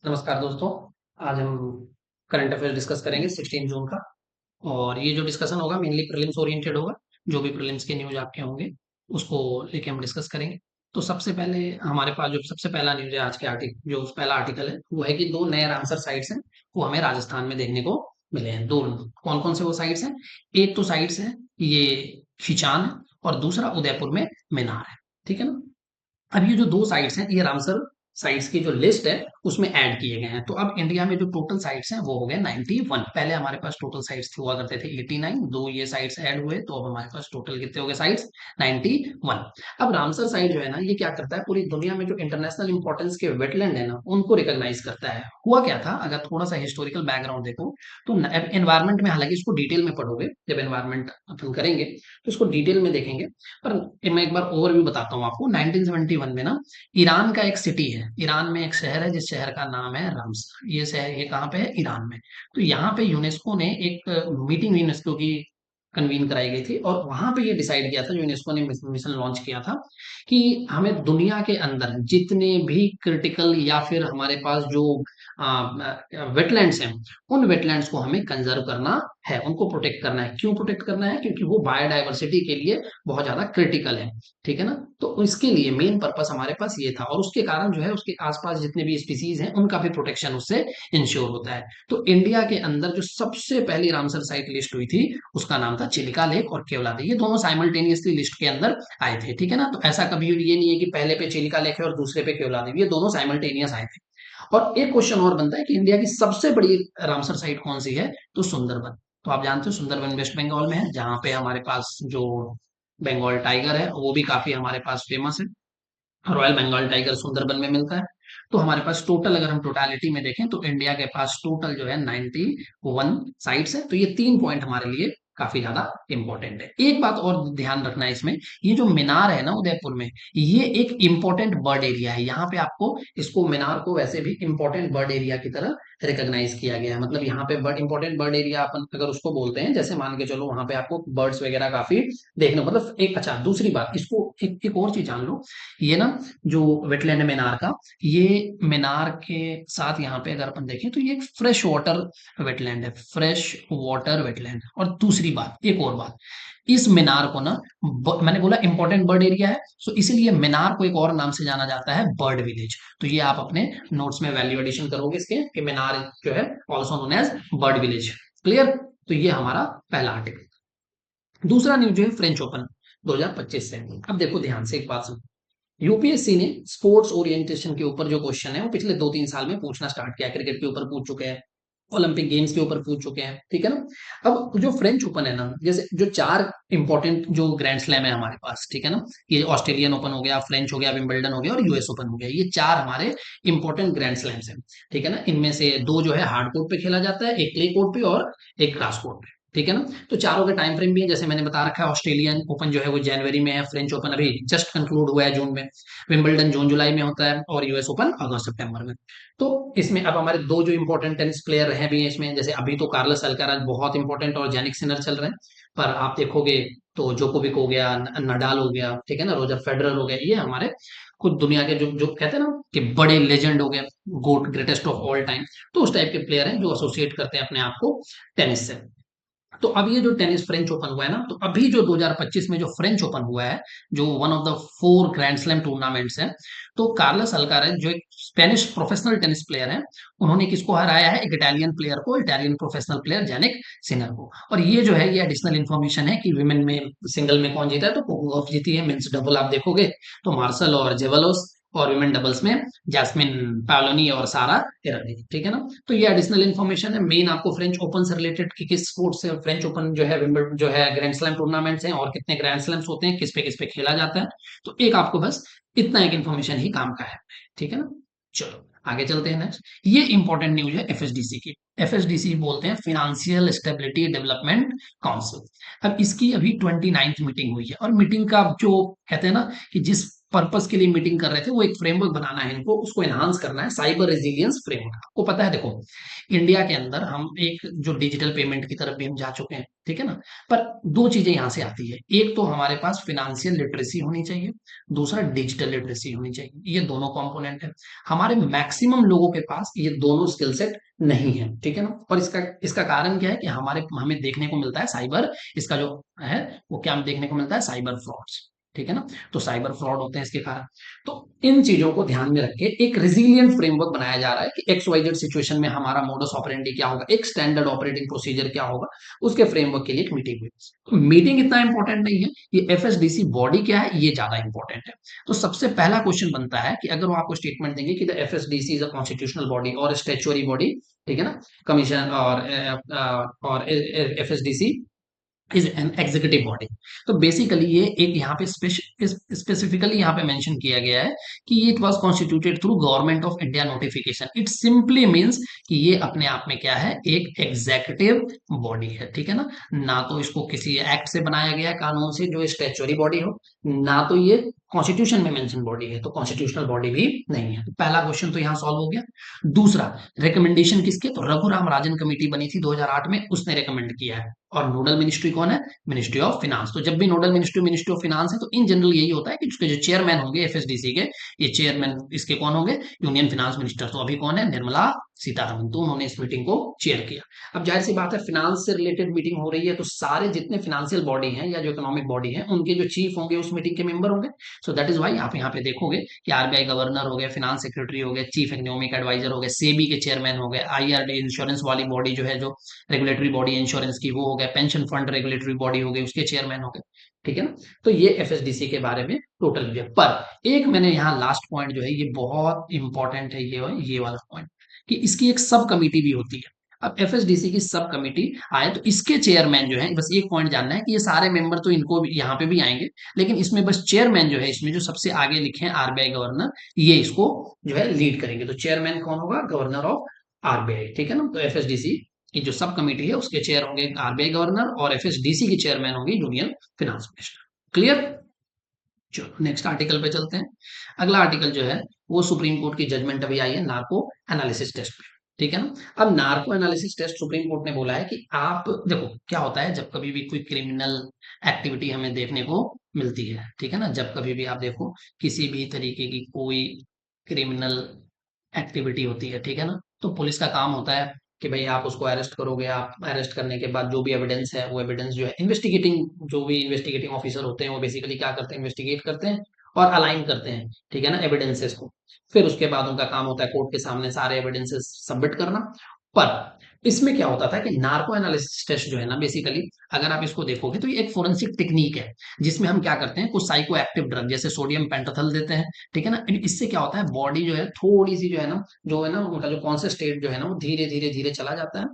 नमस्कार दोस्तों। आज हम करंट अफेयर डिस्कस करेंगे 16 जून का। और ये जो डिस्कशन होगा मेनली प्रीलिम्स ओरिएंटेड होगा। जो भी प्रीलिम्स के न्यूज आपके होंगे उसको लेके हम डिस्कस करेंगे। तो सबसे पहले हमारे पास जो सबसे पहला न्यूज है आज के आर्टिकल, जो पहला आर्टिकल है वो है कि दो नए रामसर साइट्स हैं वो हमें राजस्थान में देखने को मिले हैं। दो कौन कौन से वो साइट्स हैं? एक तो साइट्स है ये खिचान है और दूसरा उदयपुर में मिनार है। ठीक है ना। अब ये जो दो साइट्स हैं ये रामसर साइट्स की जो लिस्ट है उसमें ऐड किए गए हैं। तो अब इंडिया में जो टोटल साइट्स हैं वो हो गए 91। पहले हमारे पास टोटल साइट्स हुआ करते थे 89, दो ये साइट्स ऐड हुए तो अब हमारे पास टोटल कितने हो गए साइट्स? 91। अब रामसर साइट जो है ना ये क्या करता है, पूरी दुनिया में जो इंटरनेशनल इंपॉर्टेंस के वेटलैंड है ना उनको रिकॉग्नाइज करता है। हुआ क्या था, अगर थोड़ा सा हिस्टोरिकल बैकग्राउंड देखो तो एनवायरमेंट में, हालांकि इसको डिटेल में पढ़ोगे जब एनवायरमेंट अपन करेंगे तो इसको डिटेल में देखेंगे। पर मैं एक बार ओवरव्यू बताता हूँ आपको। 1971 में ना ईरान का एक सिटी है, ईरान में एक शहर है जिस शहर का नाम है रामसर। ये शहर ये कहाँ पे है? ईरान में। तो यहाँ पे यूनेस्को ने एक मीटिंग यूनेस्को की कन्वीन कराई गई थी और वहां पे ये डिसाइड किया था, यूनेस्को ने मिशन लॉन्च किया था कि हमें दुनिया के अंदर जितने भी क्रिटिकल या फिर हमारे पास जो वेटलैंड्स हैं उन वेटलैंड्स को हमें कंजर्व करना है, उनको प्रोटेक्ट करना है। क्यों प्रोटेक्ट करना है? क्योंकि वो बायोडाइवर्सिटी के लिए बहुत ज्यादा क्रिटिकल है। ठीक है ना। तो इसके लिए मेन पर्पस हमारे पास ये था और उसके कारण जो है उसके आसपास जितने भी स्पीसीज हैं उनका भी प्रोटेक्शन उससे इंश्योर होता है। तो इंडिया के अंदर जो सबसे पहली रामसर साइट लिस्ट हुई थी उसका नाम था चिलिका लेक और केवला लेक। ये दोनों साइमल्टेनियसली लिस्ट के अंदर आए थे। ठीक है ना। तो ऐसा कभी ये नहीं है कि पहले पे चिलिका लेक है और दूसरे पे केवला लेक, ये दोनों साइमल्टेनियस आए थे। और एक क्वेश्चन और बनता है कि इंडिया की सबसे बड़ी रामसर साइट कौन सी है? तो सुंदरबन। तो आप जानते हो सुंदरबन वेस्ट बंगाल में है, जहां पे हमारे पास जो बंगाल टाइगर है वो भी काफी हमारे पास फेमस है। रॉयल बंगाल टाइगर सुंदरबन में मिलता है। तो हमारे पास टोटल, अगर हम टोटालिटी में देखें तो इंडिया के पास टोटल जो है 91 साइट्स है। तो ये 3 पॉइंट हमारे लिए काफी ज्यादा इंपॉर्टेंट है। एक बात और ध्यान रखना है इसमें, ये जो मीनार है ना उदयपुर में, ये एक इंपॉर्टेंट बर्ड एरिया है। यहाँ पे आपको इसको मीनार को वैसे भी इंपॉर्टेंट बर्ड एरिया की तरह रिकॉग्नाइज किया गया है। मतलब यहाँ पे बर्ड इंपॉर्टेंट बर्ड एरिया अपन अगर उसको बोलते हैं, जैसे मान के चलो वहां पे आपको बर्ड्स वगैरह काफी देखने, मतलब एक अच्छा दूसरी बात इसको एक और चीज जान लो। ये ना जो वेटलैंड है मीनार का, ये मीनार के साथ यहाँ पे अगर अपन देखें तो ये एक फ्रेश वाटर वेटलैंड है, फ्रेश वाटर वेटलैंड। और दूसरी बात, एक और बात, इस मीनार को ना मैंने बोला इंपॉर्टेंट बर्ड एरिया है, सो इसीलिए मीनार को एक और नाम से जाना जाता है बर्ड विलेज। तो ये आप अपने नोट्स में वैल्यू एडिशन करोगे इसके कि मीनार जो है also known as bird village. Clear. तो ये हमारा पहला आर्टिकल। दूसरा न्यूज जो है फ्रेंच ओपन 2025 से। अब देखो ध्यान से एक बात सुनो। यूपीएससी ने स्पोर्ट्स ओरिएंटेशन के ऊपर जो क्वेश्चन है वो पिछले 2-3 साल में पूछना स्टार्ट किया। क्रिकेट के ऊपर पूछ चुके हैं, ओलंपिक गेम्स के ऊपर पूछ चुके हैं। ठीक है ना। अब जो फ्रेंच ओपन है ना, जैसे जो चार इंपॉर्टेंट जो ग्रैंड स्लैम है हमारे पास, ठीक है ना, ये ऑस्ट्रेलियन ओपन हो गया, फ्रेंच हो गया, विंबलडन हो गया और यूएस ओपन हो गया, ये चार हमारे इंपॉर्टेंट ग्रैंड स्लैम्स हैं। ठीक है ना। इनमें से दो जो है हार्ड कोर्ट पे खेला जाता है, एक क्ले कोर्ट पे और एक ग्रास कोर्ट पे। ठीक है ना। तो चारों के टाइम फ्रेम भी है, जैसे मैंने बता रखा है। ऑस्ट्रेलियन ओपन जो है वो जनवरी में है, फ्रेंच ओपन अभी जस्ट कंक्लूड हुआ है जून में, विंबलडन जून जुलाई में होता है और यूएस ओपन अगस्त सितंबर में। तो इसमें अब हमारे दो जो इंपॉर्टेंट टेनिस प्लेयर हैं भी इसमें, जैसे अभी तो कार्लोस अल्काराज बहुत इंपॉर्टेंट और जेनिक सिनर चल रहे हैं। पर आप देखोगे तो जोकोविक हो गया, नडाल हो गया, ठीक है ना, रोजर फेडरर हो गया, ये हमारे कुछ दुनिया के जो जो कहते हैं ना कि बड़े लेजेंड हो गए, गोट ग्रेटेस्ट ऑफ ऑल टाइम। तो उस टाइप के प्लेयर हैं जो एसोसिएट करते हैं अपने आप को टेनिस से। तो अब ये जो टेनिस फ्रेंच ओपन हुआ है ना, तो अभी जो 2025 में जो फ्रेंच ओपन हुआ है, जो one of the 4 grand slam tournaments है, तो कार्लोस अल्काराज जो एक स्पेनिश प्रोफेशनल टेनिस प्लेयर है, उन्होंने किसको हराया है? एक इटालियन प्लेयर को, Italian professional player Jannik Sinner को। और ये जो है ये एडिशनल इन्फॉर्मेशन है कि विमेन में सिंगल में कौन जीता है, तो पोगोव जीती है। मेंस डबल आप देखोगे तो मार्शल और जेवलोस, और विमेन डबल्स में जैस्मिन पाओलोनी और सारा इरानी। ठीक है ना। तो ये एडिशनल इन्फॉर्मेशन है मेन आपको फ्रेंच ओपन से रिलेटेड कि किस स्पोर्ट से फ्रेंच ओपन जो है विंबल जो है ग्रैंड स्लैम टूर्नामेंट्स हैं और कितने ग्रैंड स्लैम्स होते हैं, किस पे खेला जाता है। तो एक आपको बस इतना एक इन्फॉर्मेशन ही काम का है। ठीक है ना। चलो आगे चलते हैं नेक्स्ट। ये इंपॉर्टेंट न्यूज है एफएसडीसी की। एफएसडीसी बोलते हैं फिनेंशियल स्टेबिलिटी डेवलपमेंट काउंसिल। अब इसकी अभी 29th मीटिंग हुई है और मीटिंग का जो कहते हैं ना कि जिस पर्पस के लिए मीटिंग कर रहे थे, वो एक फ्रेमवर्क बनाना है इनको, उसको एनहांस करना है, साइबर रेजिलियंस फ्रेमवर्क। आपको पता है देखो, इंडिया के अंदर हम एक जो डिजिटल पेमेंट की तरफ भी हम जा चुके हैं, ठीक है ना। पर दो चीजें यहाँ से आती है, एक तो हमारे पास फिनेंशियल लिटरेसी होनी चाहिए, दूसरा डिजिटल लिटरेसी होनी चाहिए। ये दोनों कंपोनेंट है, हमारे मैक्सिमम लोगों के पास ये दोनों स्किल सेट नहीं है, ठीक है ना। और इसका इसका कारण क्या है कि हमें देखने को मिलता है साइबर, इसका जो है वो क्या देखने को मिलता है, साइबर फ्रॉड्स, ठीक है ना। तो साइबर फ्रॉड होते हैं इसके कारण। तो इन चीजों को ध्यान में रख के एक रेजिलियंट फ्रेमवर्क बनाया जा रहा है कि एक्स वाई जेड सिचुएशन में हमारा मोडस ऑपरेंडी क्या होगा, एक स्टैंडर्ड ऑपरेटिंग प्रोसीजर क्या होगा, उसके फ्रेमवर्क के लिए एक मीटिंग हुई। तो मीटिंग इतना इंपॉर्टेंट नहीं है, ये एफएसडीसी बॉडी क्या है ये ज्यादा इंपॉर्टेंट है। तो सबसे पहला क्वेश्चन बनता है कि अगर वो आपको स्टेटमेंट देंगे कि the FSDC is a constitutional body और स्टैच्यूटरी बॉडी, ठीक है ना, कमीशन और FSDC is an executive body. तो बेसिकली ये एक यहाँ पे स्पेसिफिकली यहाँ पे मेंशन किया गया है कि it was constituted through government of India notification. It simply means कि ये अपने आप में क्या है, एक एग्जीक्यूटिव बॉडी है, ठीक है ना। ना तो इसको किसी एक्ट से बनाया गया है, कानून से, जो स्टैच्यूटरी बॉडी हो, ना तो ये कॉन्स्टिट्यूशन में मेंशन बॉडी है, तो कॉन्स्टिट्यूशनल बॉडी भी नहीं है। तो पहला क्वेश्चन तो यहाँ सॉल्व हो गया। दूसरा, रिकमेंडेशन किसके, तो रघुराम राजन कमेटी बनी थी 2008 में, उसने रिकमेंड किया है। और नोडल मिनिस्ट्री कौन है, मिनिस्ट्री ऑफ फिनांस। तो जब भी nodal ministry ministry of finance है तो इन जनरल यही होता है कि उसके जो चेयरमैन होंगे एफएसडीसी के, ये चेयरमैन इसके कौन होंगे, यूनियन फिनांस मिनिस्टर। तो अभी कौन है, निर्मला सीतारमन, तो उन्होंने इस मीटिंग को चेयर किया। अब जाहिर सी बात है, फिनांस से रिलेटेड मीटिंग हो रही है, तो सारे जितने फिनेंशियल बॉडी हैं या जो इकोनॉमिक बॉडी है, उनके जो चीफ होंगे उस मीटिंग के मेंबर होंगे। सो दैट इज वाई आप यहाँ पे देखोगे कि आरबीआई गवर्नर हो गए, फिनांस सेक्रेटरी हो गए, चीफ इकोनॉमिक एडवाइजर हो गए, सेबी के चेयरमैन हो गए, आईआरडी इंश्योरेंस वाली बॉडी जो है, जो रेगुलेटरी बॉडी इंश्योरेंस की, वो हो गया, पेंशन फंड रेगुलेटरी बॉडी हो गई, उसके चेयरमैन हो गए, ठीक है ना। तो ये एफएसडीसी के बारे में टोटल व्यू है। पर एक मैंने यहाँ लास्ट पॉइंट जो है ये बहुत इंपॉर्टेंट है, ये वाला पॉइंट, कि इसकी एक सब कमिटी भी होती है। अब एफएसडीसी की सब कमिटी आए तो इसके चेयरमैन जो है, बस एक पॉइंट जानना है कि ये सारे मेंबर तो इनको भी यहाँ पे भी आएंगे, लेकिन इसमें बस चेयरमैन जो है, इसमें जो सबसे आगे लिखे हैं आरबीआई गवर्नर, ये इसको जो है लीड करेंगे। तो चेयरमैन कौन होगा, गवर्नर ऑफ आरबीआई, ठीक है ना। तो एफएसडीसी की जो सब कमेटी है उसके चेयर होंगे आरबीआई गवर्नर, और एफएसडीसी के चेयरमैन होंगे यूनियन फिनांस मिनिस्टर। क्लियर। चलो नेक्स्ट आर्टिकल पे चलते हैं। अगला आर्टिकल जो है वो सुप्रीम कोर्ट की जजमेंट अभी आई है नार्को एनालिसिस टेस्ट पे, ठीक है ना। अब narco analysis test supreme court ने बोला है कि आप देखो क्या होता है, जब कभी भी कोई क्रिमिनल एक्टिविटी हमें देखने को मिलती है, ठीक है ना, जब कभी भी आप देखो किसी भी तरीके की कोई क्रिमिनल एक्टिविटी होती है, ठीक है ना, तो पुलिस का काम होता है कि भाई आप उसको अरेस्ट करोगे, आप अरेस्ट करने के बाद जो भी एविडेंस है वो एविडेंस जो है इन्वेस्टिगेटिंग, जो भी इन्वेस्टिगेटिंग ऑफिसर होते हैं वो बेसिकली क्या करते हैं, इन्वेस्टिगेट करते हैं और अलाइन करते हैं, ठीक है ना, एविडेंसेस को। फिर उसके बाद उनका काम होता है कोर्ट के सामने सारे एविडेंसेस सबमिट करना। पर इसमें क्या होता था कि नार्को एनालिसिस टेस्ट जो है ना, बेसिकली अगर आप इसको देखोगे तो ये एक फोरेंसिक टेक्निक है, जिसमें हम क्या करते हैं, कुछ साइको एक्टिव ड्रग जैसे सोडियम पेंटाथल देते हैं, ठीक है ना। इससे क्या होता है, बॉडी जो है थोड़ी सी जो है ना उनका जो कॉन्शियस स्टेट जो है ना वो धीरे धीरे धीरे चला जाता है।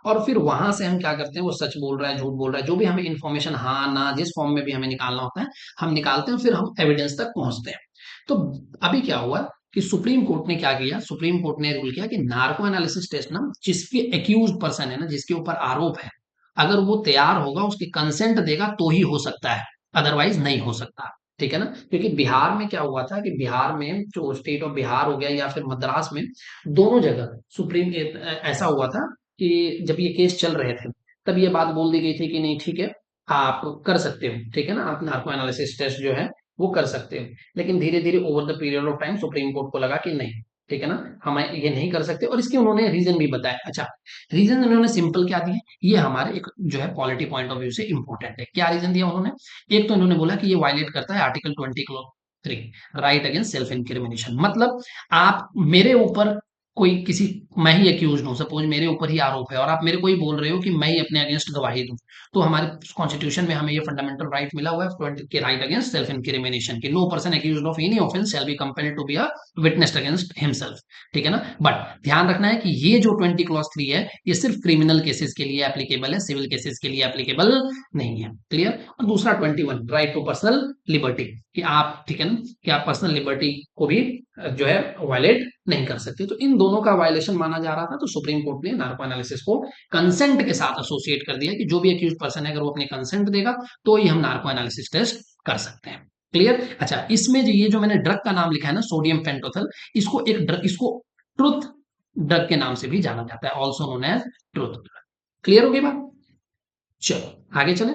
और फिर वहां से हम क्या करते हैं, वो सच बोल रहा है झूठ बोल रहा है, जो भी हमें इन्फॉर्मेशन हाँ ना जिस फॉर्म में भी हमें निकालना होता है हम निकालते हैं, फिर हम एविडेंस तक पहुंचते हैं। तो अभी क्या हुआ कि सुप्रीम कोर्ट ने क्या किया, सुप्रीम कोर्ट ने रूल किया कि नार्को एनालिसिस टेस्ट ना, जिसके एक्यूज पर्सन है ना, जिसके ऊपर आरोप है, अगर वो तैयार होगा, उसकी कंसेंट देगा तो ही हो सकता है, अदरवाइज नहीं हो सकता, ठीक है ना। क्योंकि बिहार में क्या हुआ था कि बिहार में जो स्टेट ऑफ बिहार हो गया या फिर मद्रास में, दोनों जगह सुप्रीम ऐसा हुआ था कि जब ये केस चल रहे थे तब ये बात बोल दी गई थी कि नहीं ठीक है, आप कर सकते हो, ठीक है ना, आप नार्को एनालिसिस टेस्ट जो है वो कर सकते हो। लेकिन धीरे धीरे over the period of time supreme court को लगा कि नहीं, ठीक है ना, हम ये नहीं कर सकते, और इसके उन्होंने रीजन भी बताया। अच्छा, रीजन उन्होंने सिंपल क्या दिए, ये हमारे एक जो है पॉलिटी पॉइंट ऑफ व्यू से इंपॉर्टेंट है। क्या रीजन दिया उन्होंने, एक तो इन्होंने बोला कि ये वायलेट करता है article 23 right against self incrimination. मतलब आप मेरे ऊपर कोई किसी, मैं ही अक्यूज हूं, सपोज मेरे ऊपर ही आरोप है और आप मेरे को ही बोल रहे हो कि मैं ही अपने अगेंस्ट गवाही दूं, तो हमारे कॉन्स्टिट्यूशन में हमें ये फंडामेंटल राइट मिला हुआ है कि राइट अगेंस्ट सेल्फ इंक्रिमिनेशन, की no person accused of any offence shall be compelled to be a witness against himself, ठीक है ना। बट ध्यान रखना है कि ये जो 20 clause 3 है ये सिर्फ क्रिमिनल केसेस के लिए एप्लीकेबल है, सिविल केसेस के लिए एप्लीकेबल नहीं है। क्लियर। और दूसरा 21 राइट टू पर्सनल लिबर्टी, कि आप, ठीक है ना, कि आप पर्सनल लिबर्टी को भी जो है वायलेट नहीं कर सकते। तो इन दोनों का वायलेशन माना जा रहा था, तो सुप्रीम कोर्ट ने नार्को एनालिसिस को कंसेंट के साथ एसोसिएट कर दिया कि जो भी अक्यूज पर्सन है अगर वो अपने कंसेंट देगा तो ही हम नार्को एनालिसिस टेस्ट कर सकते हैं। क्लियर? अच्छा, इसमें जो ये जो मैंने ड्रग का नाम लिखा है ना, सोडियम पेंटोथल, इसको ट्रुथ ड्रग के नाम से भी जाना जाता है, also known as truth drug. Clear होगी बात? चलो आगे चले।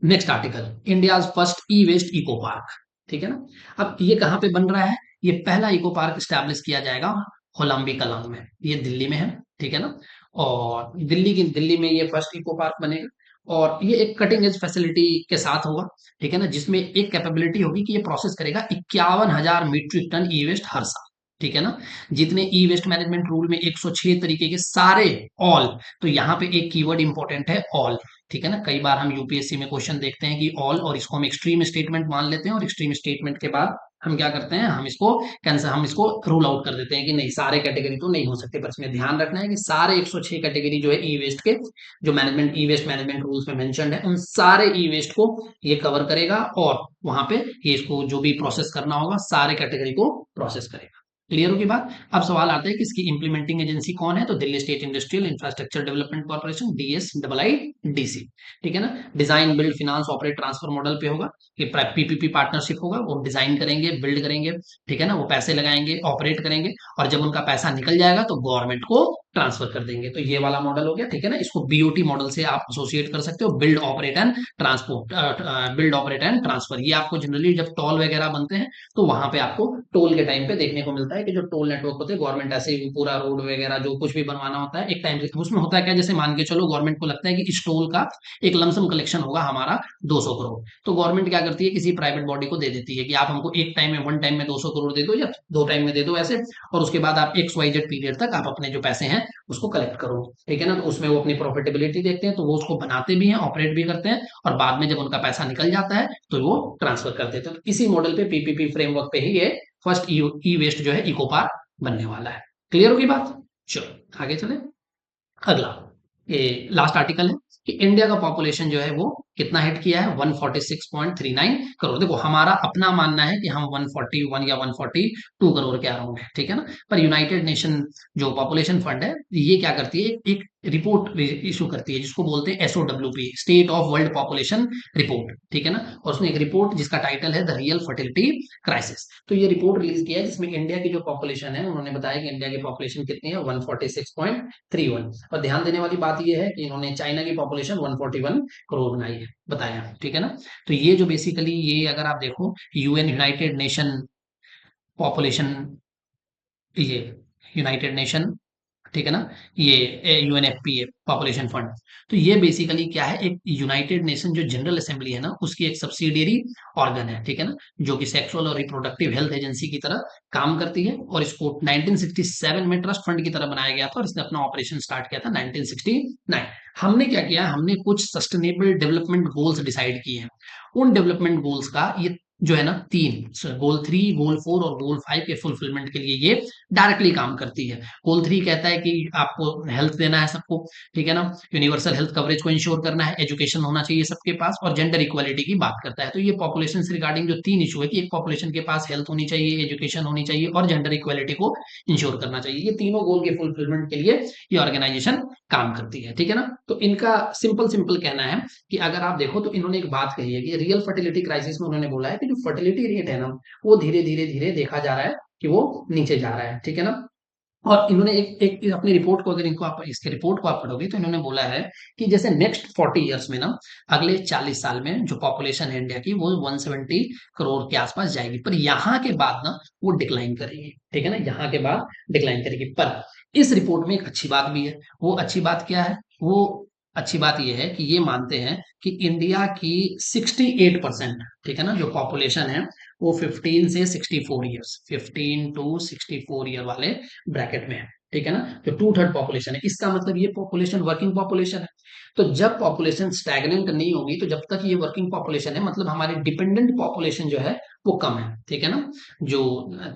Next article, India first e waste eco park. ठीक है ना? अब ये कहाँ पे बन रहा है? ये पहला इको पार्क स्टैब्लिश किया जाएगा होलंबी कलां में, ये दिल्ली में है। ठीक है ना? और दिल्ली में ये फर्स्ट इको पार्क बनेगा, और ये एक कटिंग एज फैसिलिटी के साथ होगा। ठीक है ना? जिसमें एक कैपेबिलिटी होगी कि ये प्रोसेस करेगा 51,000 मीट्रिक टन ई वेस्ट हर साल। ठीक है ना? जितने ई वेस्ट मैनेजमेंट रूल में 106 तरीके के सारे, ऑल, तो यहाँ पे एक कीवर्ड इंपॉर्टेंट है, ऑल। ठीक है ना? कई बार हम यूपीएससी में क्वेश्चन देखते हैं कि ऑल, और इसको हम एक्सट्रीम स्टेटमेंट मान लेते हैं, और एक्सट्रीम स्टेटमेंट के बाद हम क्या करते हैं, हम इसको रूल आउट कर देते हैं कि नहीं, सारे कैटेगरी तो नहीं हो सकते। पर इसमें ध्यान रखना है कि सारे 106 कैटेगरी जो है ई वेस्ट के, जो ई वेस्ट मैनेजमेंट रूल्स में मेंशन्ड है, उन सारे ई वेस्ट को ये कवर करेगा, और वहां पे ये इसको जो भी प्रोसेस करना होगा सारे कैटेगरी को प्रोसेस करेगा। क्लियर होगी बात? अब सवाल आता है कि इसकी इंप्लीमेंटिंग एजेंसी कौन है? तो Delhi state industrial infrastructure development corporation, DSIIDC। ठीक है ना? Design build finance operate transfer model पे होगा, ये पीपीपी पार्टनरशिप होगा, वो डिजाइन करेंगे, बिल्ड करेंगे, ठीक है ना, वो पैसे लगाएंगे, ऑपरेट करेंगे, और जब उनका पैसा निकल जाएगा तो गवर्नमेंट को ट्रांसफर कर देंगे। तो ये वाला मॉडल हो गया। ठीक है ना? इसको बीओटी मॉडल से आप एसोसिएट कर सकते हो, build operate and transport, build operate and transfer. ये आपको जनरली जब टोल वगैरह बनते हैं तो वहां पे आपको टोल के टाइम पे देखने को मिलता है कि जो टोल नेटवर्क होते हैं, गवर्नमेंट ऐसे ही पूरा रोड वगैरह जो कुछ भी बनवाना होता है एक टाइम से, उसमें होता है क्या, जैसे मान के चलो गवर्नमेंट को लगता है कि इस टोल का एक लमसम कलेक्शन होगा हमारा 200 करोड़, तो गवर्नमेंट क्या करती है, किसी प्राइवेट बॉडी को दे देती है कि आप हमको एक टाइम में, वन टाइम में 200 करोड़ दे दो, या दो टाइम में दे दो ऐसे, और उसके बाद आप XYZ पीरियड तक आप अपने जो पैसे हैं उसको कलेक्ट करो। ठीक है ना? तो उसमें वो अपनी प्रॉफिटेबिलिटी देखते हैं, तो वो उसको बनाते भी हैं, ऑपरेट भी करते हैं, और बाद में जब उनका पैसा निकल जाता है तो वो ट्रांसफर कर देते हैं। तो इसी मॉडल पे, पीपीपी फ्रेमवर्क पे ही ये फर्स्ट ई वेस्ट जो है इको पार्क बनने वाला है। क्लियर होगी बात? चलो आगे चले। अगला, ये लास्ट आर्टिकल है कि इंडिया का पॉपुलेशन जो है वो कितना हिट किया है, 146.39 करोड़। देखो, हमारा अपना मानना है कि हम 141 या 142 करोड़ के अराउंड है। ठीक है ना? पर यूनाइटेड नेशन जो पॉपुलेशन फंड है, ये क्या करती है, एक रिपोर्ट इशू करती है जिसको बोलते हैं SOWP, state of world population report. ठीक है ना? और उसमें एक रिपोर्ट जिसका टाइटल है द रियल फर्टिलिटी क्राइसिस, तो ये रिपोर्ट रिलीज किया है जिसमें इंडिया की जो पॉपुलेशन है, उन्होंने बताया कि इंडिया की पॉपुलेशन कितनी है, 146.31। और ध्यान देने वाली बात यह है कि इन्होंने चाइना की पॉपुलेशन 141 करोड़ बनाई है, बताया। ठीक है ना? तो ये जो बेसिकली, ये अगर आप देखो, यूएन, यूनाइटेड नेशन पॉपुलेशन, ये यूनाइटेड नेशन, ठीक है ना, ये UNFPA पॉपुलेशन फंड, तो ये बेसिकली क्या है, एक यूनाइटेड नेशन जो जनरल असेंबली है ना, उसकी एक सब्सिडियरी ऑर्गन है। ठीक है ना? जो कि सेक्सुअल और रिप्रोडक्टिव हेल्थ एजेंसी की तरह काम करती है, और इसको 1967 में ट्रस्ट फंड की तरह बनाया गया था, और इसने अपना ऑपरेशन स्टार्ट किया था 1969। हमने क्या किया, हमने कुछ सस्टेनेबल डेवलपमेंट गोल्स डिसाइड किए हैं। उन डेवलपमेंट गोल्स का ये जो है ना, तीन, गोल 3, गोल 4 और गोल 5 के फुलफिलमेंट के लिए ये डायरेक्टली काम करती है। गोल 3 कहता है कि आपको हेल्थ देना है सबको। ठीक है ना? यूनिवर्सल हेल्थ कवरेज को इंश्योर करना है, एजुकेशन होना चाहिए सबके पास, और जेंडर इक्वालिटी की बात करता है। तो ये पॉपुलेशन से रिगार्डिंग जो तीन इशू है कि एक पॉपुलेशन के पास हेल्थ होनी चाहिए, एजुकेशन होनी चाहिए, और जेंडर इक्वालिटी को इंश्योर करना चाहिए, ये तीनों गोल के फुलफिलमेंट के लिए ये ऑर्गेनाइजेशन काम करती है। ठीक है ना? तो इनका सिंपल सिंपल कहना है कि अगर आप देखो तो इन्होंने एक बात कही है कि रियल फर्टिलिटी क्राइसिस में उन्होंने बोला है कि जो फर्टिलिटी रेट है ना, वो धीरे धीरे धीरे देखा जा रहा है कि वो नीचे जा रहा है। ठीक है ना? और इन्होंने एक अपनी रिपोर्ट को, अगर इनको आप इसके रिपोर्ट को आप पढ़ोगे, तो इन्होंने बोला है कि जैसे नेक्स्ट 40 इयर्स में ना, अगले 40 साल में जो पॉपुलेशन है इंडिया की वो 170 करोड़ के आसपास जाएगी, पर यहाँ के बाद ना वो डिक्लाइन करेगी। ठीक है ना? यहाँ के बाद डिक्लाइन करेगी। पर इस रिपोर्ट में एक अच्छी बात भी है। वो अच्छी बात क्या है? वो अच्छी बात ये है कि ये मानते हैं कि इंडिया की 68%, ठीक है ना, जो पॉपुलेशन है वो 15 से 64 ईयर्स, 15 टू 64 ईयर वाले ब्रैकेट में है। ठीक है ना? जो 2/3 पॉपुलेशन है, इसका मतलब ये पॉपुलेशन वर्किंग पॉपुलेशन है। तो जब पॉपुलेशन स्टैग्नेंट नहीं होगी, तो जब तक ये वर्किंग पॉपुलेशन है, मतलब हमारी डिपेंडेंट पॉपुलेशन जो है वो कम है, ठीक है ना, जो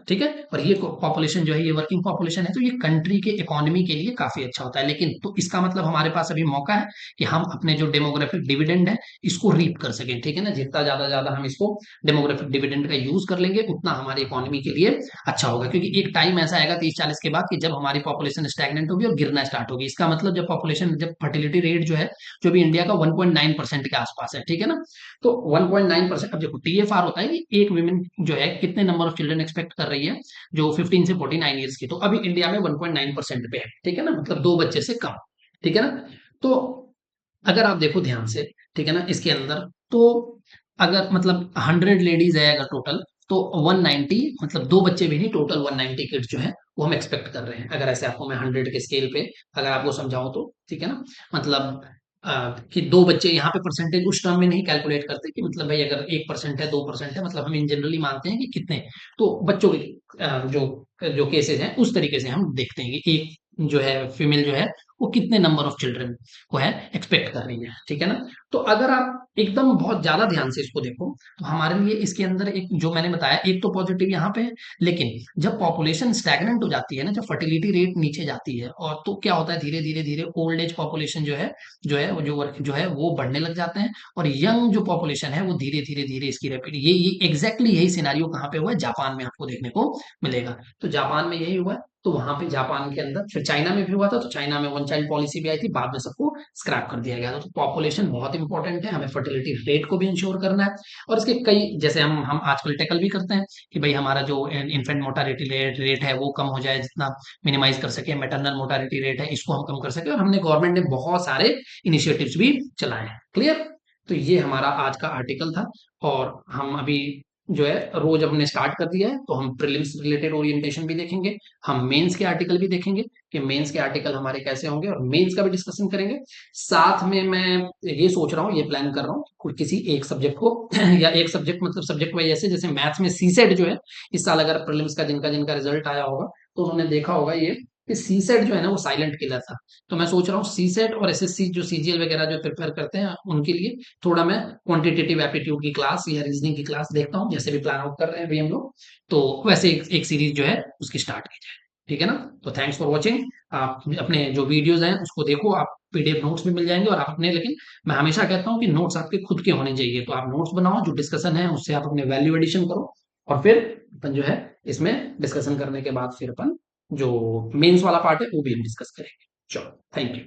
ठीक है। और ये पॉपुलेशन जो है ये वर्किंग पॉपुलेशन है, तो ये कंट्री के इकोनॉमी के लिए काफी अच्छा होता है। लेकिन तो इसका मतलब हमारे पास अभी मौका है कि हम अपने जो डेमोग्राफिक डिविडेंड है इसको रीप कर सकें, ठीक है ना। जितना ज्यादा ज्यादा हम इसको डेमोग्राफिक डिविडेंड का यूज कर लेंगे उतना हमारी इकोनॉमी के लिए अच्छा होगा, क्योंकि एक टाइम ऐसा आएगा 30-40 के बाद कि जब हमारी पॉपुलेशन स्टैग्नेंट होगी और गिरना स्टार्ट होगी। इसका मतलब जब पॉपुलेशन, जब फर्टिलिटी रेट जो है, जो भी इंडिया का 1.9% के आसपास है, ठीक है ना, तो 1.9%। अब देखो टीएफआर होता है कि एक विमेन जो है कितने नंबर ऑफ चिल्ड्रन एक्सपेक्ट कर रही है, जो 15 से 49 ईयर्स की, तो अभी इंडिया में 1.9% पे है, ठीक है ना, मतलब 2 बच्चे से कम, ठीक है ना। तो अगर आप देखो ध्यान से, ठीक है ना, इसके अंदर तो अगर मतलब 100 लेडीज है अगर टोटल, तो 190, मतलब 2 बच्चे भी नहीं, टोटल 190 किड्स जो है वो हम एक्सपेक्ट कर रहे हैं। अगर ऐसे आपको मैं 100 के स्केल पे अगर आपको समझाऊं तो, ठीक है ना, मतलब कि 2 बच्चे, यहाँ पे परसेंटेज उस टर्म में नहीं कैलकुलेट करते कि मतलब भाई अगर 1% है 2% है, मतलब हम इन जनरली मानते हैं कि कितने, तो बच्चों के जो जो केसेस हैं उस तरीके से हम देखते हैं कि एक जो है फीमेल जो है वो कितने नंबर ऑफ चिल्ड्रन को है एक्सपेक्ट कर रही है, ठीक है ना। तो अगर आप एकदम बहुत ज्यादा ध्यान से इसको देखो, तो हमारे लिए इसके अंदर एक जो मैंने बताया, एक तो पॉजिटिव यहाँ पे है, लेकिन जब पॉपुलेशन स्टैग्नेंट हो जाती है ना, जब फर्टिलिटी रेट नीचे जाती है, और तो क्या होता है, धीरे धीरे धीरे ओल्ड एज पॉपुलेशन वो जो वर्क जो है वो बढ़ने लग जाते हैं, और यंग जो पॉपुलेशन है वो धीरे धीरे धीरे इसकी रैपिड, ये एग्जैक्टली यही सिनारियो कहाँ पे हुआ है, जापान में आपको देखने को मिलेगा। तो जापान में यही हुआ है, तो वहां पे जापान के अंदर, फिर चाइना में भी हुआ था, तो चाइना में वन चाइल्ड पॉलिसी भी आई थी, बाद में सबको स्क्रैप कर दिया गया था। तो पॉपुलेशन बहुत इंपॉर्टेंट है, हमें फर्टिलिटी रेट को भी इंश्योर करना है। और इसके कई, जैसे हम आजकल टैकल भी करते हैं कि भाई हमारा जो इन्फेंट मोटालिटी रेट है वो कम हो जाए, जितना मिनिमाइज कर सके, मैटरनल मोटालिटी रेट है इसको हम कम कर सके, और हमने गवर्नमेंट ने बहुत सारे इनिशिएटिव्स भी चलाए हैं। क्लियर। तो ये हमारा आज का आर्टिकल था, और हम अभी जो है रोज हमने स्टार्ट कर दिया है, तो हम प्रीलिम्स रिलेटेड ओरिएंटेशन भी देखेंगे, हम मेंस के आर्टिकल भी देखेंगे कि मेंस के आर्टिकल हमारे कैसे होंगे, और मेंस का भी डिस्कशन करेंगे। साथ में मैं ये सोच रहा हूँ, ये प्लान कर रहा हूँ कि किसी एक सब्जेक्ट को या एक सब्जेक्ट, मतलब सब्जेक्ट वाइज, जैसे मैथ्स में सीसेट जो है, इस साल अगर प्रीलिम्स का जिनका जिनका रिजल्ट आया होगा तो उन्होंने देखा होगा ये कि सीसेट जो है ना वो साइलेंट किलर था। तो मैं सोच रहा हूँ सीसेट और एसएससी जो सीजीएल वगैरह जो प्रिपेयर करते हैं उनके लिए थोड़ा मैं क्वांटिटेटिव एप्टीट्यूड की क्लास या रीजनिंग की क्लास देखता हूँ, जैसे भी प्लान आउट कर रहे हैं अभी हम लोग, तो वैसे एक सीरीज जो है उसकी स्टार्ट की जाए, ठीक है ना। तो थैंक्स फॉर वॉचिंग। आप अपने जो वीडियोज हैं उसको देखो, आप पीडीएफ नोट्स भी मिल जाएंगे, और आप अपने, लेकिन मैं हमेशा कहता हूँ कि नोट्स आपके खुद के होने चाहिए, तो आप नोट्स बनाओ, जो डिस्कशन है उससे आप अपने वैल्यू एडिशन करो, और फिर अपन जो है इसमें डिस्कशन करने के बाद फिर अपन जो मेंस वाला पार्ट है वो भी हम डिस्कस करेंगे। चलो, थैंक यू।